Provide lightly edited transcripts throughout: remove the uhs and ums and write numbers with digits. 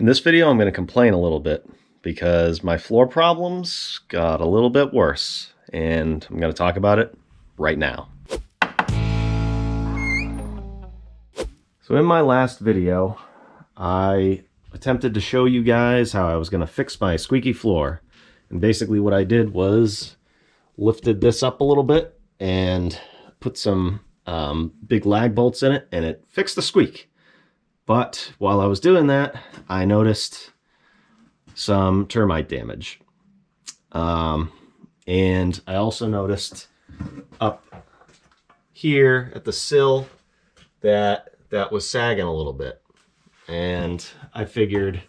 In this video, I'm going to complain a little bit because my floor problems got a little bit worse, and I'm going to talk about it right now. So in my last video, I attempted to show you guys how I was going to fix my squeaky floor. And basically what I did was lifted this up a little bit and put some big lag bolts in it, and it fixed the squeak. But while I was doing that, I noticed some termite damage. And I also noticed up here at the sill that was sagging a little bit. And I figured,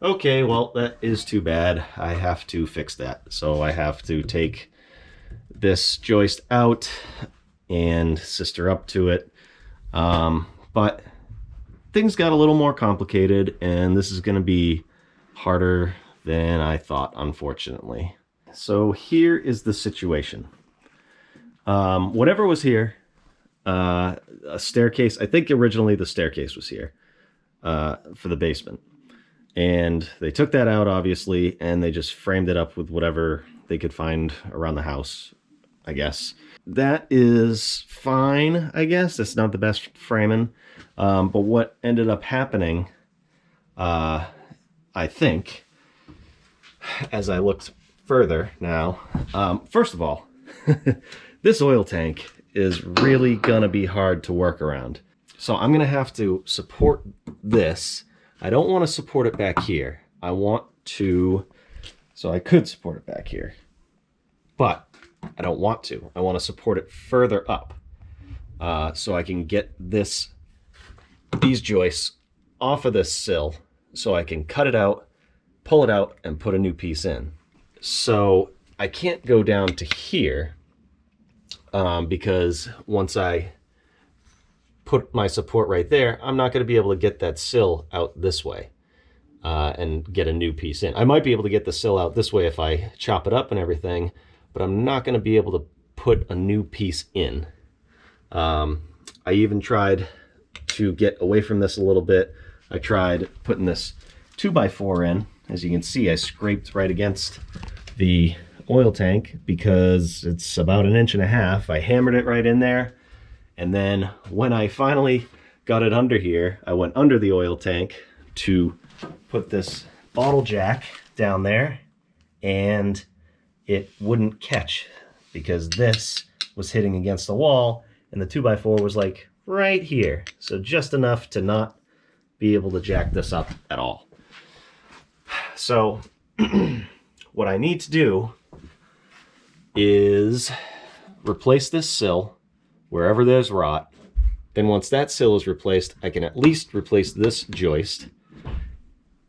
okay, well, that is too bad. I have to fix that. So I have to take this joist out and sister up to it. But things got a little more complicated, and this is going to be harder than I thought, unfortunately. So here is the situation. Whatever was here, a staircase, I think originally the staircase was here for the basement. And they took that out, obviously, and they just framed it up with whatever they could find around the house, I guess. That is fine, I guess. It's not the best framing. But what ended up happening, I think, as I looked further now, first of all, this oil tank is really gonna be hard to work around. So I'm gonna have to support this. I don't want to support it back here. I want to, so I could support it back here, but I don't want to. I want to support it further up so I can get these joists off of this sill so I can cut it out, pull it out, and put a new piece in. So I can't go down to here because once I put my support right there, I'm not going to be able to get that sill out this way and get a new piece in. I might be able to get the sill out this way if I chop it up and everything, but I'm not going to be able to put a new piece in. I even tried to get away from this a little bit. I tried putting this 2x4 in. As you can see, I scraped right against the oil tank because it's about 1.5 inches. I hammered it right in there. And then when I finally got it under here, I went under the oil tank to put this bottle jack down there, and it wouldn't catch because this was hitting against the wall and the 2x4 was like right here. So just enough to not be able to jack this up at all. So what I need to do is replace this sill wherever there's rot. Then once that sill is replaced, I can at least replace this joist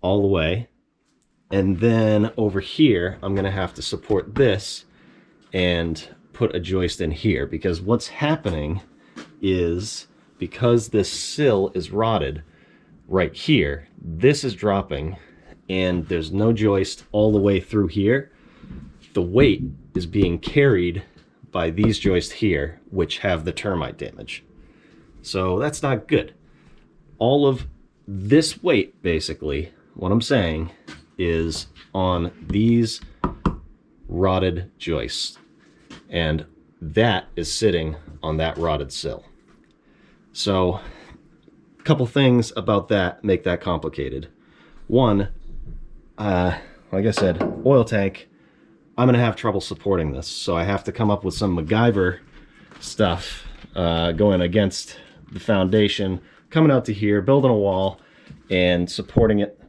all the way. And then over here, I'm gonna have to support this and put a joist in here, because what's happening is, because this sill is rotted right here, this is dropping and there's no joist all the way through here. The weight is being carried by these joists here, which have the termite damage. So that's not good. All of this weight, basically, what I'm saying, is on these rotted joists. And that is sitting on that rotted sill. So a couple things about that make that complicated. One, like I said, oil tank, I'm gonna have trouble supporting this, so I have to come up with some MacGyver stuff going against the foundation, coming out to here, building a wall, and supporting it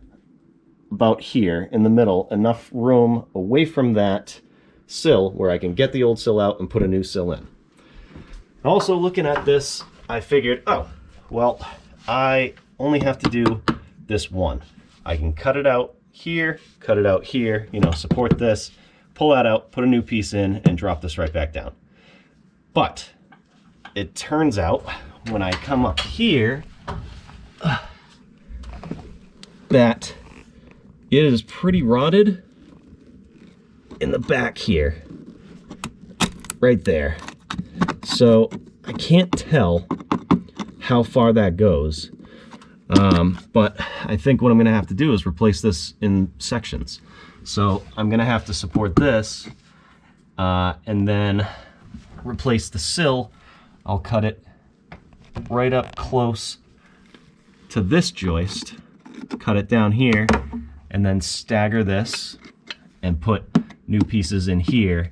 about here in the middle, enough room away from that sill where I can get the old sill out and put a new sill in. Also, looking at this, I figured, oh, well, I only have to do this one. I can cut it out here, you know, support this, pull that out, put a new piece in, and drop this right back down. But it turns out when I come up here that it is pretty rotted in the back here, right there. So I can't tell how far that goes. But I think what I'm going to have to do is replace this in sections. So I'm going to have to support this and then replace the sill. I'll cut it right up close to this joist, cut it down here, and then stagger this and put new pieces in here.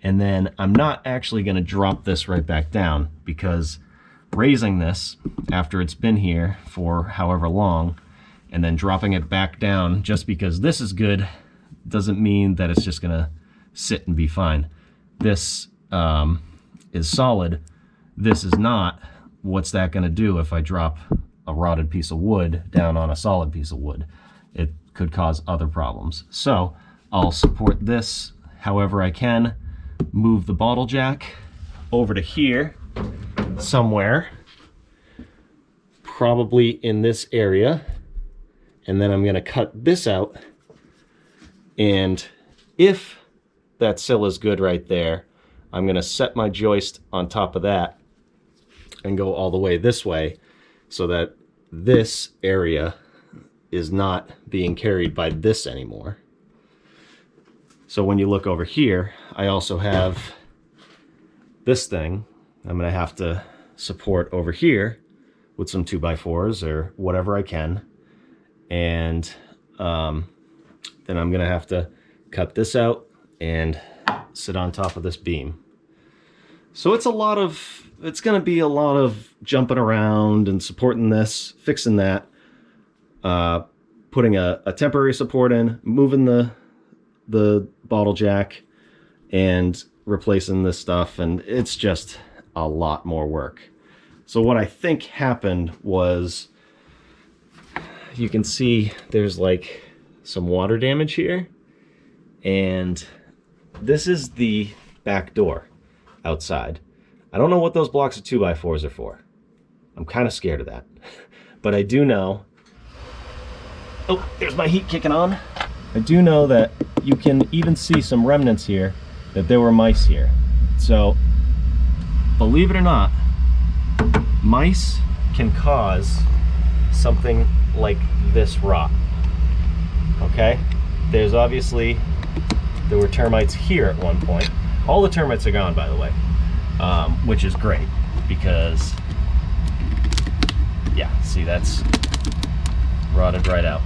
And then I'm not actually going to drop this right back down, because raising this after it's been here for however long and then dropping it back down just because this is good doesn't mean that it's just going to sit and be fine. This is solid. This is not. What's that going to do if I drop a rotted piece of wood down on a solid piece of wood? It could cause other problems. So I'll support this however I can, move the bottle jack over to here somewhere, probably in this area, and then I'm going to cut this out. And if that sill is good right there, I'm going to set my joist on top of that and go all the way this way so that this area is not being carried by this anymore. So when you look over here, I also have this thing I'm going to have to support over here with some 2x4s or whatever I can. And then I'm going to have to cut this out and sit on top of this beam. So it's going to be a lot of jumping around and supporting this, fixing that, putting a temporary support in, moving the bottle jack, and replacing this stuff. And it's just a lot more work. So what I think happened was, you can see there's like some water damage here, and this is the back door outside. I don't know what those blocks of 2x4s are for. I'm kind of scared of that. But I do know, oh, there's my heat kicking on. I do know that you can even see some remnants here, that there were mice here. So believe it or not, mice can cause something like this rot. Okay? There were termites here at one point. All the termites are gone, by the way, which is great because, yeah, see, that's rotted right out.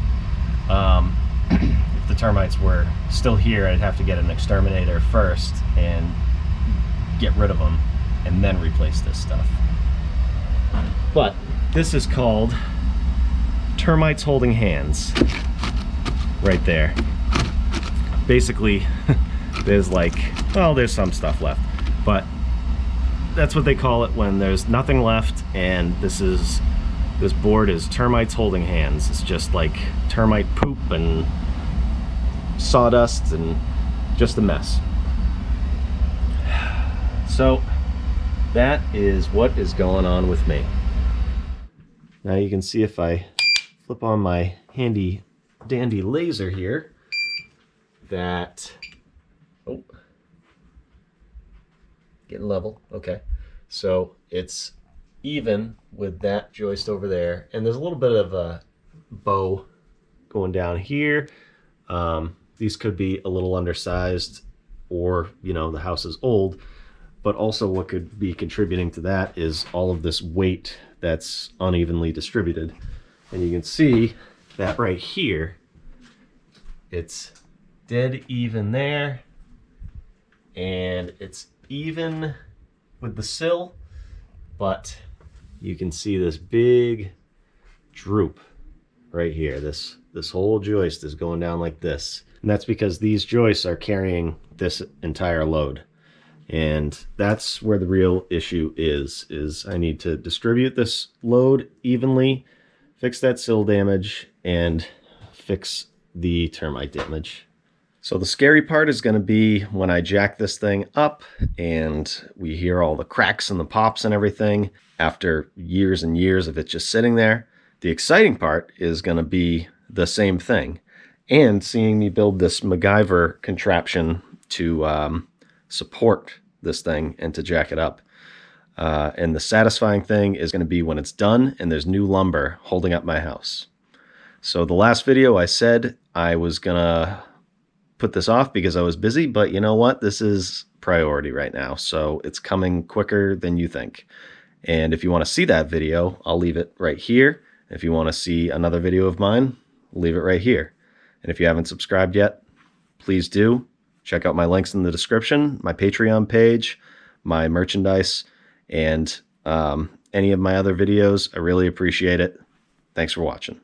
If the termites were still here, I'd have to get an exterminator first and get rid of them and then replace this stuff. But this is called termites holding hands right there. Basically, there's there's some stuff left, but that's what they call it when there's nothing left. And this board is termites holding hands. It's just like termite poop and sawdust and just a mess. So that is what is going on with me. Now you can see if I flip on my handy dandy laser here that, oh, getting level, okay. So it's even with that joist over there, and there's a little bit of a bow going down here. These could be a little undersized, or, you know, the house is old, but also what could be contributing to that is all of this weight that's unevenly distributed. And you can see that right here, it's dead even there, and it's even with the sill, but you can see this big droop right here. This whole joist is going down like this, and that's because these joists are carrying this entire load. And that's where the real issue is I need to distribute this load evenly, fix that sill damage, and fix the termite damage. So the scary part is going to be when I jack this thing up and we hear all the cracks and the pops and everything after years and years of it just sitting there. The exciting part is going to be the same thing, and seeing me build this MacGyver contraption to support this thing and to jack it up. And the satisfying thing is going to be when it's done and there's new lumber holding up my house. So the last video I said I was going to put this off because I was busy, but you know what? This is priority right now. So it's coming quicker than you think. And if you want to see that video, I'll leave it right here. If you want to see another video of mine, leave it right here. And if you haven't subscribed yet, please do. Check out my links in the description, my Patreon page, my merchandise, and any of my other videos. I really appreciate it. Thanks for watching.